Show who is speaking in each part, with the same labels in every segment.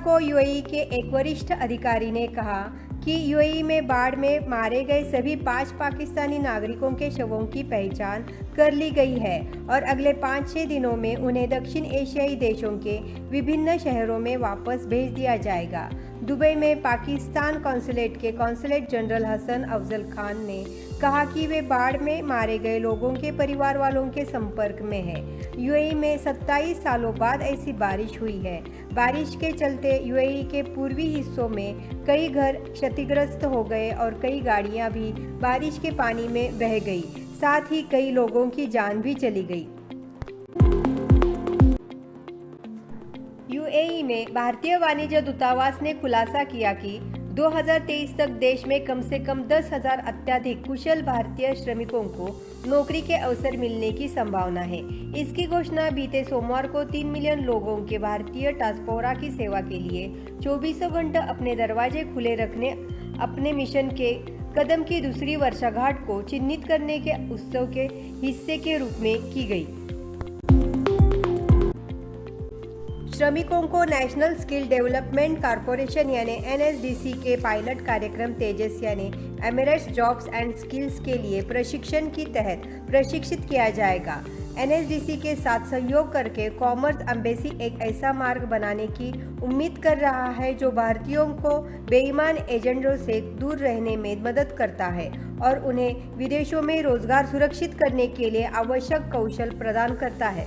Speaker 1: को यूएई के एक वरिष्ठ अधिकारी ने कहा कि यूएई में बाढ़ में मारे गए सभी 5 पाकिस्तानी नागरिकों के शवों की पहचान कर ली गई है और अगले 5-6 दिनों में उन्हें दक्षिण एशियाई देशों के विभिन्न शहरों में वापस भेज दिया जाएगा। दुबई में पाकिस्तान कॉन्सुलेट के कॉन्सुलेट जनरल हसन अफजल खान ने कहा कि वे बाढ़ में मारे गए लोगों के परिवार वालों के संपर्क में हैं। यूएई में 27 सालों बाद ऐसी बारिश हुई है। बारिश के चलते यूएई के पूर्वी हिस्सों में कई घर क्षतिग्रस्त हो गए और कई गाड़ियां भी बारिश के पानी में बह गई। साथ ही कई लोगों की जान भी चली गई। यूएई में भारतीय वाणिज्य दूतावास ने खुलासा किया कि 2023 तक देश में कम से कम 10,000 अत्यधिक कुशल भारतीय श्रमिकों को नौकरी के अवसर मिलने की संभावना है। इसकी घोषणा बीते सोमवार को 3 मिलियन लोगों के भारतीय डायस्पोरा की सेवा के लिए 24 घंटे अपने दरवाजे खुले रखने अपने मिशन के कदम की दूसरी वर्षगांठ को चिन्हित करने के उत्सव के हिस्से के रूप में की गई। श्रमिकों को नेशनल स्किल डेवलपमेंट कॉरपोरेशन यानी एनएसडीसी के पायलट कार्यक्रम तेजस यानी एमिरेट्स जॉब्स एंड स्किल्स के लिए प्रशिक्षण के तहत प्रशिक्षित किया जाएगा। एनएसडीसी के साथ सहयोग करके कॉमर्स एम्बेसी एक ऐसा मार्ग बनाने की उम्मीद कर रहा है जो भारतीयों को बेईमान एजेंटों से दूर रहने में मदद करता है और उन्हें विदेशों में रोजगार सुरक्षित करने के लिए आवश्यक कौशल प्रदान करता है।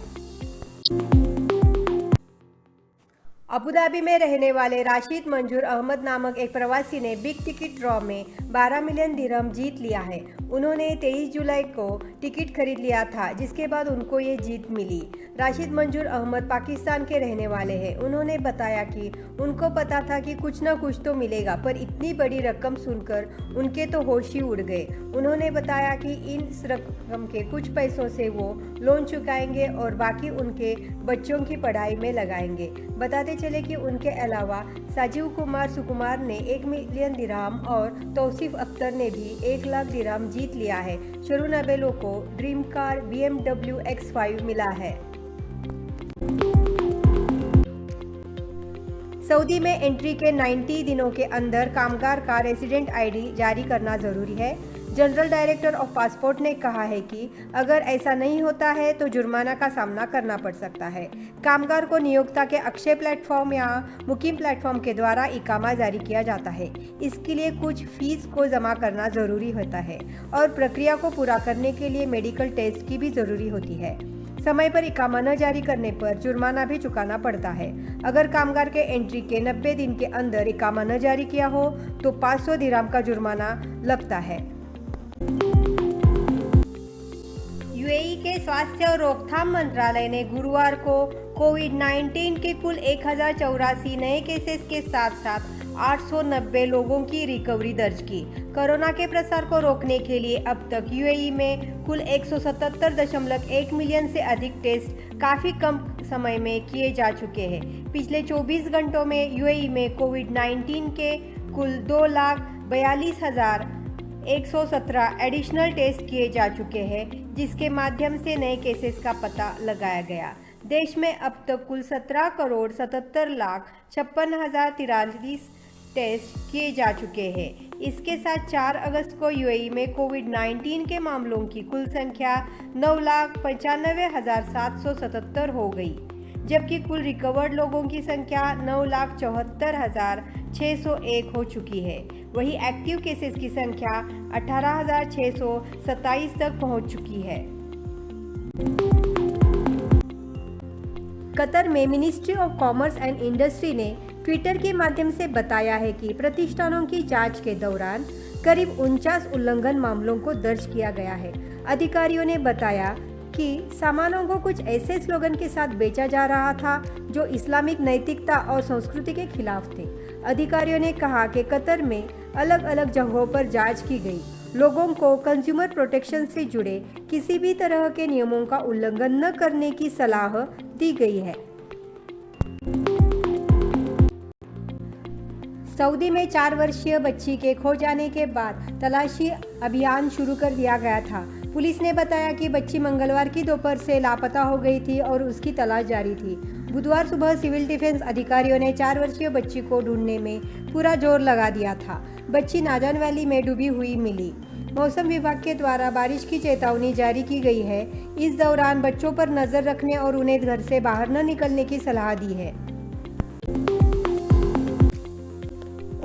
Speaker 1: अबुधाबी में रहने वाले राशिद मंजूर अहमद नामक एक प्रवासी ने बिग टिकट ड्रॉ में 12 मिलियन दिरहम जीत लिया है। उन्होंने 23 जुलाई को टिकट खरीद लिया था, जिसके बाद उनको ये जीत मिली। राशिद मंजूर अहमद पाकिस्तान के रहने वाले हैं। उन्होंने बताया कि उनको पता था कि कुछ न कुछ तो मिलेगा, पर इतनी बड़ी रकम सुनकर उनके तो होश ही उड़ गए। उन्होंने बताया कि इस रकम के कुछ पैसों से वो लोन चुकाएंगे और बाकी उनके बच्चों की पढ़ाई में लगाएंगे। बताते चले कि उनके अलावा साजिव कुमार सुकुमार ने 1 मिलियन दिरहम और तौसीफ अख्तर ने भी 1 लाख दिरहम जीत लिया है। शरून अबेलो को ड्रीम कार BMW X5 मिला है। सऊदी में एंट्री के 90 दिनों के अंदर कामगार का रेसिडेंट आईडी जारी करना जरूरी है। जनरल डायरेक्टर ऑफ पासपोर्ट ने कहा है कि अगर ऐसा नहीं होता है तो जुर्माना का सामना करना पड़ सकता है। कामगार को नियोक्ता के अक्षय प्लेटफॉर्म या मुकीम प्लेटफॉर्म के द्वारा इकामा जारी किया जाता है। इसके लिए कुछ फीस को जमा करना जरूरी होता है और प्रक्रिया को पूरा करने के लिए मेडिकल टेस्ट की भी जरूरी होती है। समय पर इकामा न जारी करने पर जुर्माना भी चुकाना पड़ता है। अगर कामगार के एंट्री के 90 दिन के अंदर इकामा न जारी किया हो तो 500 दिरहम का जुर्माना लगता है। यूएई के स्वास्थ्य और रोकथाम मंत्रालय ने गुरुवार को कोविड-19 के कुल 1084 नए केसेस के साथ साथ 890 लोगों की रिकवरी दर्ज की। कोरोना के प्रसार को रोकने के लिए अब तक यूएई में कुल 177.1 मिलियन से अधिक टेस्ट काफ़ी कम समय में किए जा चुके हैं। पिछले 24 घंटों में यूएई में कोविड-19 के कुल 2,42,117 एडिशनल टेस्ट किए जा चुके हैं, जिसके माध्यम से नए केसेस का पता लगाया गया। देश में अब तक कुल 17,77,56,043 टेस्ट किए जा चुके हैं। इसके साथ 4 अगस्त को यूएई में कोविड-19 के मामलों की कुल संख्या 9,95,777 हो गई, जबकि कुल रिकवर्ड लोगों की संख्या 9,74,601 हो चुकी है। वहीं एक्टिव केसेस की संख्या 18,627 तक पहुंच चुकी है। कतर में ministry of commerce and industry ने ट्विटर के माध्यम से बताया है कि प्रतिष्ठानों की जांच के दौरान करीब 49 उल्लंघन मामलों को दर्ज किया गया है। अधिकारियों ने बताया कि सामानों को कुछ ऐसे स्लोगन के साथ बेचा जा रहा था जो इस्लामिक नैतिकता और संस्कृति के खिलाफ थे। अधिकारियों ने कहा कि कतर में अलग अलग जगहों पर जांच की गई। लोगों को कंज्यूमर प्रोटेक्शन से जुड़े किसी भी तरह के नियमों का उल्लंघन न करने की सलाह दी गई है। सऊदी में 4 वर्षीय बच्ची के खो जाने के बाद तलाशी अभियान शुरू कर दिया गया था। पुलिस ने बताया कि बच्ची मंगलवार की दोपहर से लापता हो गई थी और उसकी तलाश जारी थी। बुधवार सुबह सिविल डिफेंस अधिकारियों ने 4 वर्षीय बच्ची को ढूंढने में पूरा जोर लगा दिया था। बच्ची नाजान वैली में डूबी हुई मिली। मौसम विभाग के द्वारा बारिश की चेतावनी जारी की गई है। इस दौरान बच्चों पर नजर रखने और उन्हें घर से बाहर न निकलने की सलाह दी है।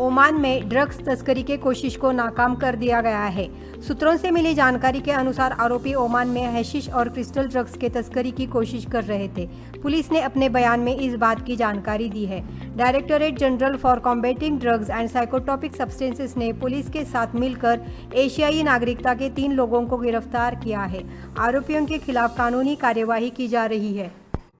Speaker 1: ओमान में ड्रग्स तस्करी की कोशिश को नाकाम कर दिया गया है। सूत्रों से मिली जानकारी के अनुसार आरोपी ओमान में हैशिश और क्रिस्टल ड्रग्स के तस्करी की कोशिश कर रहे थे। पुलिस ने अपने बयान में इस बात की जानकारी दी है। Directorate general for combating drugs and psychotropic substances ने पुलिस के साथ मिलकर एशियाई नागरिकता के 3 लोगों को गिरफ्तार किया है। आरोपियों के खिलाफ कानूनी कार्यवाही की जा रही है।